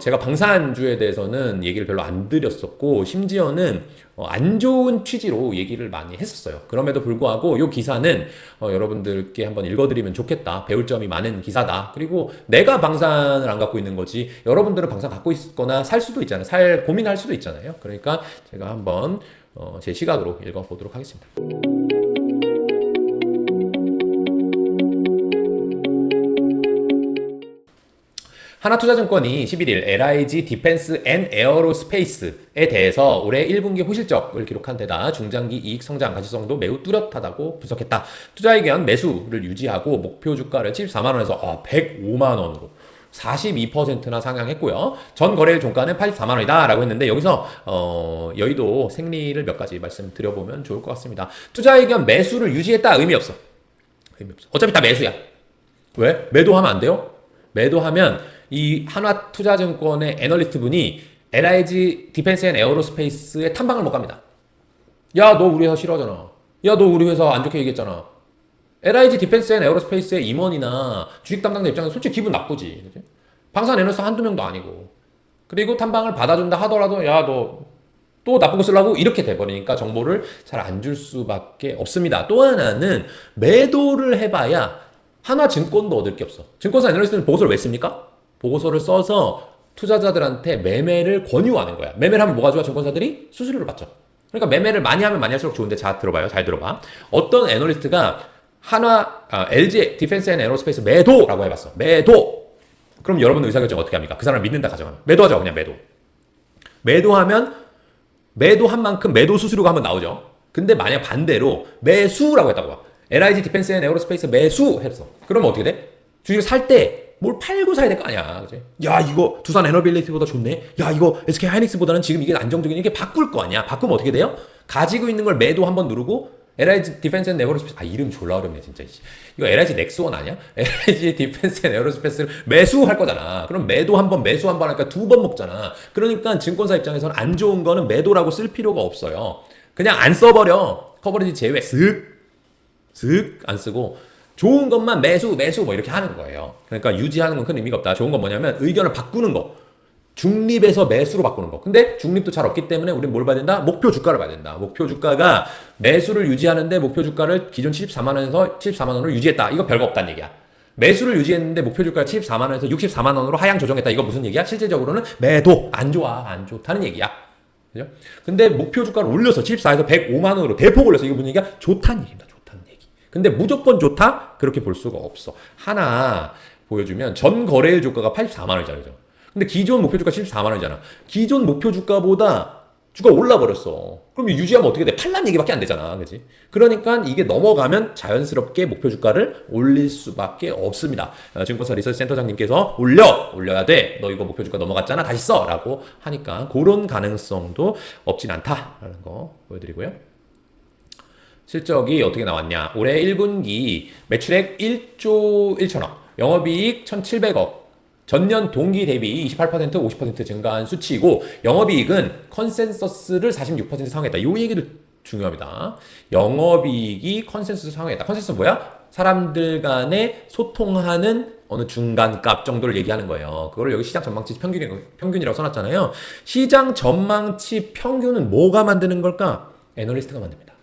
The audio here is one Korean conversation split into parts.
제가 방산주에 대해서는 얘기를 별로 안 드렸었고, 심지어는 안 좋은 취지로 얘기를 많이 했었어요. 그럼에도 불구하고 이 기사는 여러분들께 한번 읽어드리면 좋겠다. 배울 점이 많은 기사다. 그리고 내가 방산을 안 갖고 있는 거지, 여러분들은 방산 갖고 있거나 살 수도 있잖아요. 고민할 수도 있잖아요. 그러니까 제가 한번 제 시각으로 읽어보도록 하겠습니다. 하나투자증권이 11일 LIG 디펜스 앤 에어로스페이스에 대해서 올해 1분기 호실적을 기록한 데다 중장기 이익 성장 가시성도 매우 뚜렷하다고 분석했다. 투자 의견 매수를 유지하고 목표 주가를 74만원에서 105만원으로 42%나 상향했고요. 전 거래일 종가는 84만원이다 라고 했는데, 여기서 여의도 생리를 몇 가지 말씀드려보면 좋을 것 같습니다. 투자 의견 매수를 유지했다. 의미 없어. 어차피 다 매수야. 왜? 매도하면 안 돼요? 매도하면 이 하나투자증권의 애널리스트 분이 LIG 디펜스 앤 에어로스페이스에 탐방을 못 갑니다. 야, 너 우리 회사 싫어하잖아. 야, 너 우리 회사 안 좋게 얘기했잖아. LIG 디펜스 앤 에어로스페이스의 임원이나 주식 담당자 입장에서 솔직히 기분 나쁘지. 그치? 방산 애널리스트 한두 명도 아니고. 그리고 탐방을 받아준다 하더라도, 야, 너 또 나쁜 거 쓰려고? 이렇게 돼버리니까 정보를 잘 안 줄 수밖에 없습니다. 또 하나는 매도를 해봐야 하나증권도 얻을 게 없어. 증권사 애널리스트는 보고서를 왜 씁니까? 보고서를 써서 투자자들한테 매매를 권유하는 거야. 매매를 하면 뭐가 좋아? 증권사들이 수수료를 받죠. 그러니까 매매를 많이 하면 많이 할수록 좋은데, 자, 들어봐요. 잘 들어봐. 어떤 애널리스트가 LG 디펜스 앤 에어로스페이스 매도라고 해봤어. 매도. 그럼 여러분 의사결정 어떻게 합니까? 그 사람을 믿는다 가정하면. 매도하죠. 그냥 매도. 매도하면 매도한 만큼 매도 수수료가 한번 나오죠. 근데 만약 반대로 매수라고 했다고 봐. LIG 디펜스 앤 에어로스페이스 매수 했어. 그러면 어떻게 돼? 주식을 살 때 뭘 팔고 사야 될 거 아니야. 그치? 야, 이거 두산 에너빌리티보다 좋네. 야, 이거 SK 하이닉스보다는 지금 이게 안정적인, 이게 바꿀 거 아니야. 바꾸면 어떻게 돼요? 가지고 있는 걸 매도 한번 누르고 LIG 디펜스 앤 에어로스페이스, 이름 졸라 어렵네 진짜. 이거 LIG 넥스원 아니야? LIG 디펜스 앤 에어로스페이스를 매수할 거잖아. 그럼 매도 한 번, 매수 한 번 하니까 두 번 먹잖아. 그러니까 증권사 입장에서는 안 좋은 거는 매도라고 쓸 필요가 없어요. 그냥 안 써버려. 커버리지 제외 쓱 안 쓰고 좋은 것만 매수 뭐 이렇게 하는 거예요. 그러니까 유지하는 건 큰 의미가 없다. 좋은 건 뭐냐면 의견을 바꾸는 거. 중립에서 매수로 바꾸는 거. 근데 중립도 잘 없기 때문에 우리는 뭘 봐야 된다? 목표 주가를 봐야 된다. 목표 주가가 매수를 유지하는데 목표 주가를 기존 74만원에서 74만원으로 유지했다. 이거 별거 없다는 얘기야. 매수를 유지했는데 목표 주가를 74만원에서 64만원으로 하향 조정했다. 이거 무슨 얘기야? 실질적으로는 매도. 안 좋다는 얘기야. 그죠? 근데 목표 주가를 올려서 74에서 105만원으로 대폭 올려서, 이거 무슨 얘기야? 좋다는 얘기입니다. 근데 무조건 좋다? 그렇게 볼 수가 없어. 하나 보여주면 전 거래일 주가가 84만원이잖아요. 근데 기존 목표 주가 74만원이잖아. 기존 목표 주가보다 주가 올라버렸어. 그럼 유지하면 어떻게 돼? 팔란 얘기밖에 안 되잖아. 그치? 그러니까 이게 넘어가면 자연스럽게 목표 주가를 올릴 수밖에 없습니다. 증권사 리서치 센터장님께서 올려야 돼. 너 이거 목표 주가 넘어갔잖아. 다시 써. 라고 하니까 그런 가능성도 없진 않다라는 거 보여드리고요. 실적이 어떻게 나왔냐. 올해 1분기 매출액 1조 1천억, 영업이익 1,700억, 전년 동기 대비 28% 50% 증가한 수치이고, 영업이익은 컨센서스를 46% 상회했다. 이 얘기도 중요합니다. 영업이익이 컨센서스 상회했다. 컨센서스 뭐야? 사람들 간에 소통하는 어느 중간값 정도를 얘기하는 거예요. 그걸 여기 시장 전망치 평균이라고 써놨잖아요. 시장 전망치 평균은 뭐가 만드는 걸까? 애널리스트가 만듭니다.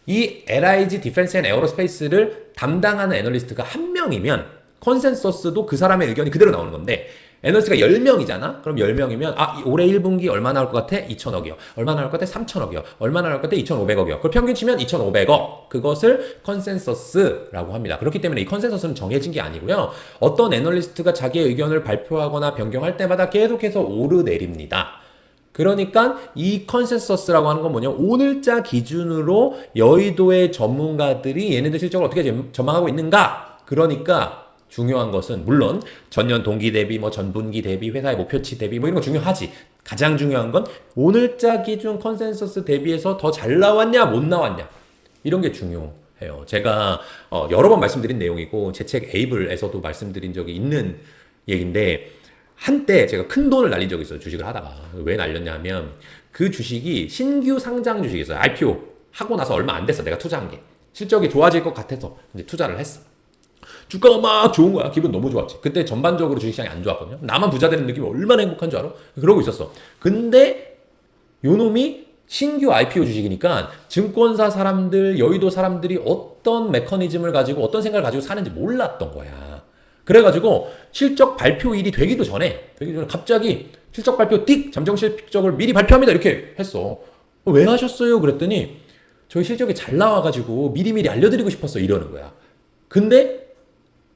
이 LIG 디펜스 앤 에어로스페이스를 담당하는 애널리스트가 한 명이면 컨센서스도 그 사람의 의견이 그대로 나오는 건데, 애널리스트가 10명이잖아? 그럼 10명이면 올해 1분기 얼마 나올 것 같아? 2천억이요. 얼마 나올 것 같아? 3천억이요. 얼마 나올 것 같아? 2,500억이요. 그걸 평균 치면 2,500억. 그것을 컨센서스라고 합니다. 그렇기 때문에 이 컨센서스는 정해진 게 아니고요. 어떤 애널리스트가 자기의 의견을 발표하거나 변경할 때마다 계속해서 오르내립니다. 그러니까 이 컨센서스라고 하는 건 뭐냐, 오늘자 기준으로 여의도의 전문가들이 얘네들 실적을 어떻게 전망하고 있는가. 그러니까 중요한 것은 물론 전년 동기 대비, 전분기 대비, 회사의 목표치 대비 이런 거 중요하지. 가장 중요한 건 오늘자 기준 컨센서스 대비해서 더 잘 나왔냐 못 나왔냐, 이런 게 중요해요. 제가 여러 번 말씀드린 내용이고 제 책 에이블에서도 말씀드린 적이 있는 얘기인데, 한때 제가 큰 돈을 날린 적이 있어요. 주식을 하다가. 왜 날렸냐면 그 주식이 신규 상장 주식이었어요. IPO 하고 나서 얼마 안 됐어. 내가 투자한 게. 실적이 좋아질 것 같아서 이제 투자를 했어. 주가가 막 좋은 거야. 기분 너무 좋았지. 그때 전반적으로 주식시장이 안 좋았거든요. 나만 부자 되는 느낌이 얼마나 행복한 줄 알아? 그러고 있었어. 근데 요 놈이 신규 IPO 주식이니까 증권사 사람들, 여의도 사람들이 어떤 메커니즘을 가지고 어떤 생각을 가지고 사는지 몰랐던 거야. 그래가지고 실적 발표일이 되기도 전에 갑자기 실적 발표 띡 잠정 실적을 미리 발표합니다 이렇게 했어. 왜 하셨어요? 그랬더니 저희 실적이 잘 나와가지고 미리미리 알려드리고 싶었어 이러는 거야. 근데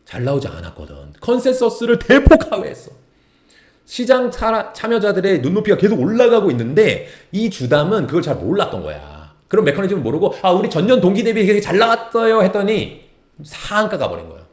잘 나오지 않았거든. 컨센서스를 대폭 하회했어. 시장 참여자들의 눈높이가 계속 올라가고 있는데 이 주담은 그걸 잘 몰랐던 거야. 그런 메커니즘을 모르고 우리 전년 동기 대비 되게 잘 나왔어요 했더니 상한가 가버린 거야.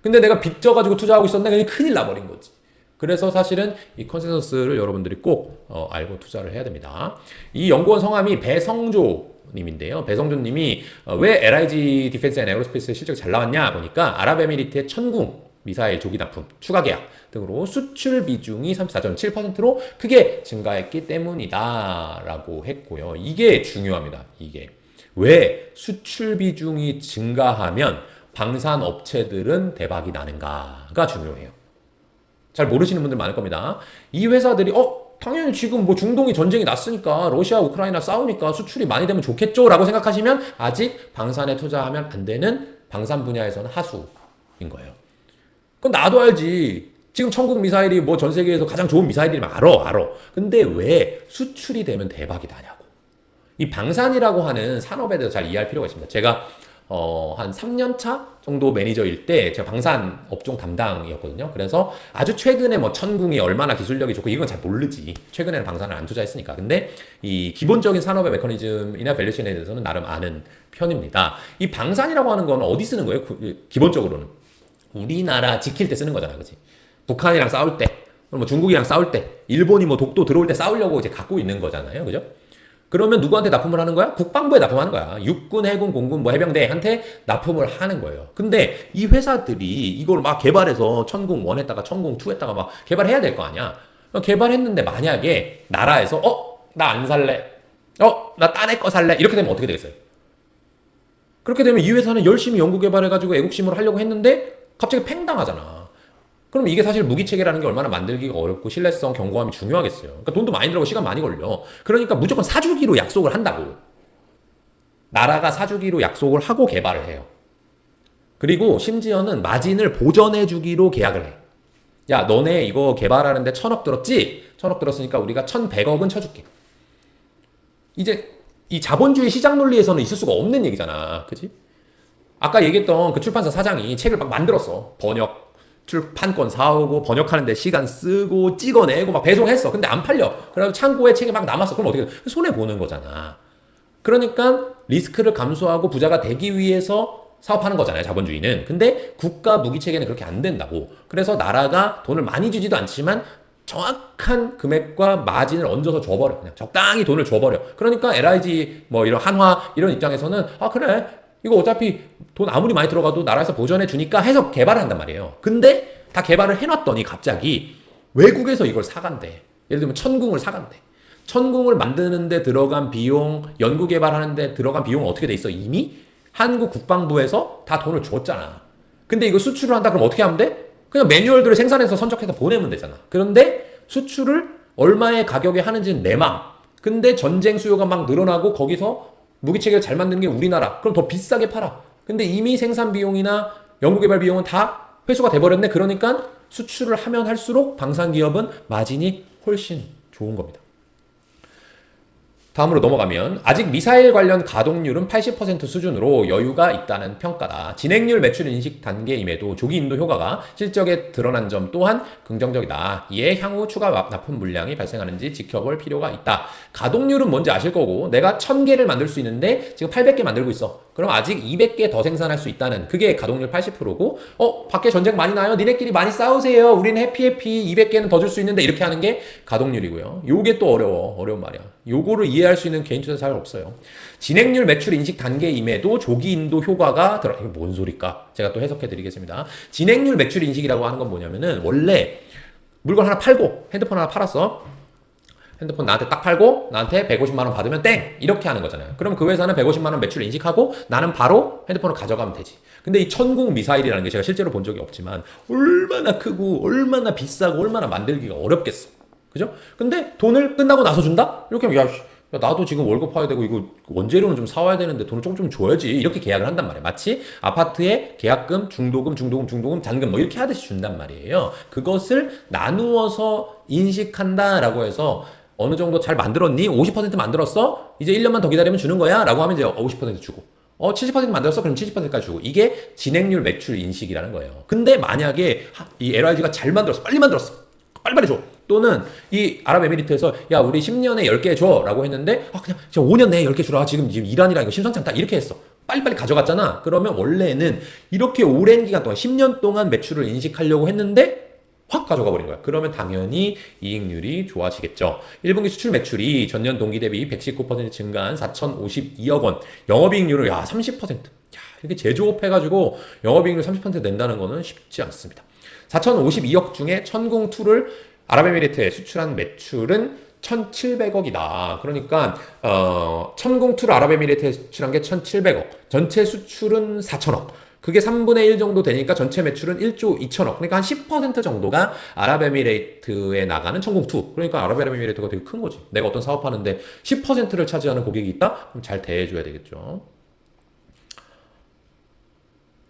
근데 내가 빚져가지고 투자하고 있었는데 그냥 큰일 나버린 거지. 그래서 사실은 이 컨센서스를 여러분들이 꼭 알고 투자를 해야 됩니다. 이 연구원 성함이 배성조 님인데요. 배성조 님이 왜 LIG 디펜스 앤 에어로스페이스 실적이 잘 나왔냐 보니까 아랍에미리트의 천궁 미사일 조기 납품 추가 계약 등으로 수출 비중이 34.7%로 크게 증가했기 때문이다라고 했고요. 이게 중요합니다. 이게 왜 수출 비중이 증가하면 방산 업체들은 대박이 나는가가 중요해요. 잘 모르시는 분들 많을 겁니다. 이 회사들이 당연히 지금 뭐 중동이 전쟁이 났으니까 러시아 우크라이나 싸우니까 수출이 많이 되면 좋겠죠 라고 생각하시면 아직 방산에 투자하면 안 되는 방산 분야에서는 하수인 거예요. 그건 나도 알지. 지금 천국 미사일이 뭐 전 세계에서 가장 좋은 미사일이면 알아. 근데 왜 수출이 되면 대박이 나냐고. 이 방산이라고 하는 산업에 대해서 잘 이해할 필요가 있습니다. 제가 한 3년 차 정도 매니저일 때 제가 방산 업종 담당이었거든요. 그래서 아주 최근에 뭐 천궁이 얼마나 기술력이 좋고 이건 잘 모르지. 최근에는 방산을 안 투자했으니까. 근데 이 기본적인 산업의 메커니즘이나 밸류체인에 대해서는 나름 아는 편입니다. 이 방산이라고 하는 건 어디 쓰는 거예요? 기본적으로는 우리나라 지킬 때 쓰는 거잖아, 그렇지? 북한이랑 싸울 때, 뭐 중국이랑 싸울 때, 일본이 뭐 독도 들어올 때 싸우려고 이제 갖고 있는 거잖아요, 그죠? 그러면 누구한테 납품을 하는 거야? 국방부에 납품하는 거야. 육군, 해군, 공군, 뭐 해병대한테 납품을 하는 거예요. 근데 이 회사들이 이걸 막 개발해서 천궁 1했다가 천궁 2 했다가 막 개발해야 될 거 아니야. 개발했는데 만약에 나라에서 나 안 살래. 나 딴 애 거 살래. 이렇게 되면 어떻게 되겠어요? 그렇게 되면 이 회사는 열심히 연구 개발해가지고 애국심으로 하려고 했는데 갑자기 팽당하잖아. 그럼 이게 사실 무기체계라는 게 얼마나 만들기가 어렵고 신뢰성, 견고함이 중요하겠어요. 그러니까 돈도 많이 들어가고 시간 많이 걸려. 그러니까 무조건 사주기로 약속을 한다고. 나라가 사주기로 약속을 하고 개발을 해요. 그리고 심지어는 마진을 보전해주기로 계약을 해. 야, 너네 이거 개발하는데 1,000억 들었지? 1,000억 들었으니까 우리가 1,100억은 쳐줄게. 이제 이 자본주의 시장 논리에서는 있을 수가 없는 얘기잖아. 그치? 아까 얘기했던 그 출판사 사장이 책을 막 만들었어. 출판권 사오고 번역하는데 시간 쓰고 찍어내고 막 배송했어. 근데 안 팔려. 그래서 창고에 책이 막 남았어. 그럼 어떻게 돼? 손해보는 거잖아. 그러니까 리스크를 감소하고 부자가 되기 위해서 사업하는 거잖아요. 자본주의는. 근데 국가 무기체계는 그렇게 안 된다고. 그래서 나라가 돈을 많이 주지도 않지만 정확한 금액과 마진을 얹어서 줘버려. 그냥 적당히 돈을 줘버려. 그러니까 LIG 뭐 이런 한화 이런 입장에서는 그래. 이거 어차피 돈 아무리 많이 들어가도 나라에서 보전해 주니까 해서 개발을 한단 말이에요. 근데 다 개발을 해놨더니 갑자기 외국에서 이걸 사간대. 예를 들면 천궁을 사간대. 천궁을 만드는데 들어간 비용, 연구 개발하는데 들어간 비용은 어떻게 돼 있어? 이미 한국 국방부에서 다 돈을 줬잖아. 근데 이거 수출을 한다 그럼 어떻게 하면 돼? 그냥 매뉴얼들을 생산해서 선적해서 보내면 되잖아. 그런데 수출을 얼마의 가격에 하는지는 내 맘. 근데 전쟁 수요가 막 늘어나고 거기서 무기체계를 잘 만드는 게 우리나라. 그럼 더 비싸게 팔아. 근데 이미 생산 비용이나 연구개발 비용은 다 회수가 돼버렸네. 그러니까 수출을 하면 할수록 방산기업은 마진이 훨씬 좋은 겁니다. 다음으로 넘어가면 아직 미사일 관련 가동률은 80% 수준으로 여유가 있다는 평가다. 진행률 매출 인식 단계임에도 조기 인도 효과가 실적에 드러난 점 또한 긍정적이다. 이에 향후 추가 납품 물량이 발생하는지 지켜볼 필요가 있다. 가동률은 뭔지 아실 거고 내가 1000개를 만들 수 있는데 지금 800개 만들고 있어. 그럼 아직 200개 더 생산할 수 있다는 그게 가동률 80%고 밖에 전쟁 많이 나요. 니네끼리 많이 싸우세요. 우리는 해피해피 200개는 더 줄 수 있는데 이렇게 하는 게 가동률이고요. 요게 또 어려운 말이야. 요거를 이해할 수 있는 개인 투자 잘 없어요. 진행률 매출 인식 단계임에도 조기 인도 효과가 이게 뭔 소리까? 제가 또 해석해 드리겠습니다. 진행률 매출 인식이라고 하는 건 뭐냐면은 원래 물건 하나 팔고 핸드폰 하나 팔았어. 핸드폰 나한테 딱 팔고 나한테 150만 원 받으면 땡! 이렇게 하는 거잖아요. 그럼 그 회사는 150만 원 매출 인식하고 나는 바로 핸드폰을 가져가면 되지. 근데 이 천궁 미사일이라는 게 제가 실제로 본 적이 없지만 얼마나 크고 얼마나 비싸고 얼마나 만들기가 어렵겠어. 그죠? 근데 돈을 끝나고 나서 준다? 이렇게 하면 야, 나도 지금 월급 파야 되고 이거 원재료는 좀 사와야 되는데 돈을 조금 좀 줘야지. 이렇게 계약을 한단 말이에요. 마치 아파트에 계약금, 중도금, 잔금 뭐 이렇게 하듯이 준단 말이에요. 그것을 나누어서 인식한다라고 해서 어느 정도 잘 만들었니? 50% 만들었어? 이제 1년만 더 기다리면 주는 거야? 라고 하면 이제 50% 주고. 70% 만들었어? 그럼 70%까지 주고. 이게 진행률 매출 인식이라는 거예요. 근데 만약에 이 LIG가 잘 만들었어. 빨리 만들었어. 빨리빨리 줘. 또는 이 아랍에미리트에서 야 우리 10년에 10개 줘 라고 했는데 그냥 5년 내에 10개 주라. 지금 이란이랑 이거 심상치 않다. 이렇게 했어. 빨리빨리 가져갔잖아. 그러면 원래는 이렇게 오랜 기간 동안 10년 동안 매출을 인식하려고 했는데 확 가져가 버린 거야. 그러면 당연히 이익률이 좋아지겠죠. 1분기 수출 매출이 전년 동기 대비 119% 증가한 4,052억 원. 영업이익률을 30%. 이렇게 제조업 해가지고 영업이익률 30% 낸다는 거는 쉽지 않습니다. 4,052억 중에 천궁2를 아랍에미리트에 수출한 매출은 1,700억이다. 그러니까 천궁2를 아랍에미리트에 수출한 게 1,700억. 전체 수출은 4,000억. 그게 3분의 1 정도 되니까 전체 매출은 1조 2천억. 그러니까 한 10% 정도가 아랍에미레이트에 나가는 천궁2. 그러니까 아랍에미레이트가 되게 큰 거지. 내가 어떤 사업하는데 10%를 차지하는 고객이 있다? 그럼 잘 대해줘야 되겠죠.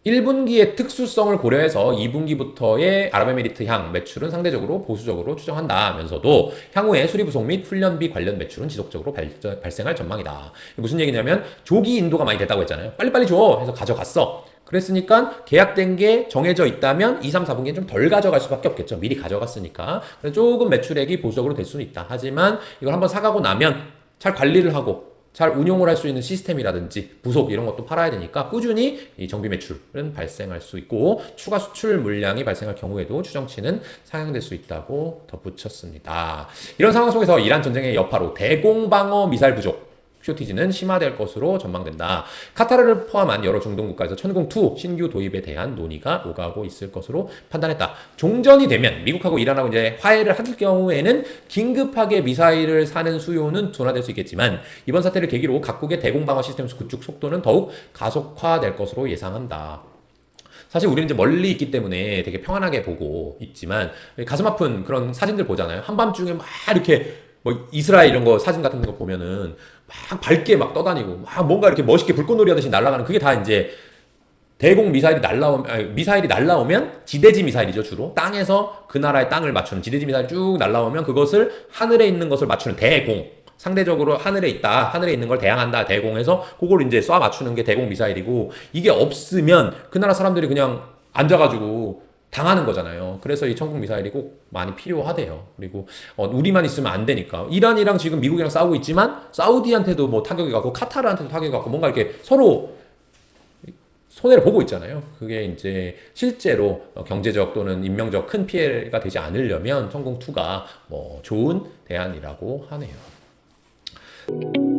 1분기의 특수성을 고려해서 2분기부터의 아랍에미리트 향 매출은 상대적으로 보수적으로 추정한다면서도 향후에 수리부속 및 훈련비 관련 매출은 지속적으로 발생할 전망이다. 무슨 얘기냐면 조기 인도가 많이 됐다고 했잖아요. 빨리빨리 줘 해서 가져갔어. 그랬으니까 계약된 게 정해져 있다면 2, 3, 4분기엔 좀 덜 가져갈 수밖에 없겠죠. 미리 가져갔으니까. 조금 매출액이 보수적으로 될 수는 있다. 하지만 이걸 한번 사가고 나면 잘 관리를 하고 잘 운용을 할 수 있는 시스템이라든지 부속 이런 것도 팔아야 되니까 꾸준히 이 정비 매출은 발생할 수 있고 추가 수출 물량이 발생할 경우에도 추정치는 상향될 수 있다고 덧붙였습니다. 이런 상황 속에서 이란 전쟁의 여파로 대공방어 미사일 부족 쇼티지는 심화될 것으로 전망된다. 카타르를 포함한 여러 중동 국가에서 천궁2 신규 도입에 대한 논의가 오가고 있을 것으로 판단했다. 종전이 되면 미국하고 이란하고 이제 화해를 할 경우에는 긴급하게 미사일을 사는 수요는 둔화될 수 있겠지만 이번 사태를 계기로 각국의 대공방어 시스템 구축 속도는 더욱 가속화될 것으로 예상한다. 사실 우리는 이제 멀리 있기 때문에 되게 평안하게 보고 있지만 가슴 아픈 그런 사진들 보잖아요. 한밤중에 막 이렇게 뭐 이스라엘 이런 거 사진 같은 거 보면은 막 밝게 막 떠다니고 막 뭔가 이렇게 멋있게 불꽃놀이 하듯이 날아가는 그게 다 이제 대공 미사일이 날라오면 지대지 미사일이죠. 주로 땅에서 그 나라의 땅을 맞추는 지대지 미사일이 쭉 날라오면 그것을 하늘에 있는 것을 맞추는 대공, 상대적으로 하늘에 있다, 하늘에 있는 걸 대항한다, 대공해서 그걸 이제 쏴 맞추는 게 대공 미사일이고 이게 없으면 그 나라 사람들이 그냥 앉아가지고 당하는 거잖아요. 그래서 이 천궁 미사일이 꼭 많이 필요하대요. 그리고 우리만 있으면 안 되니까. 이란이랑 지금 미국이랑 싸우고 있지만 사우디한테도 뭐 타격이 가고 카타르한테도 타격이 가고 뭔가 이렇게 서로 손해를 보고 있잖아요. 그게 이제 실제로 경제적 또는 인명적 큰 피해가 되지 않으려면 천궁2가 뭐 좋은 대안이라고 하네요.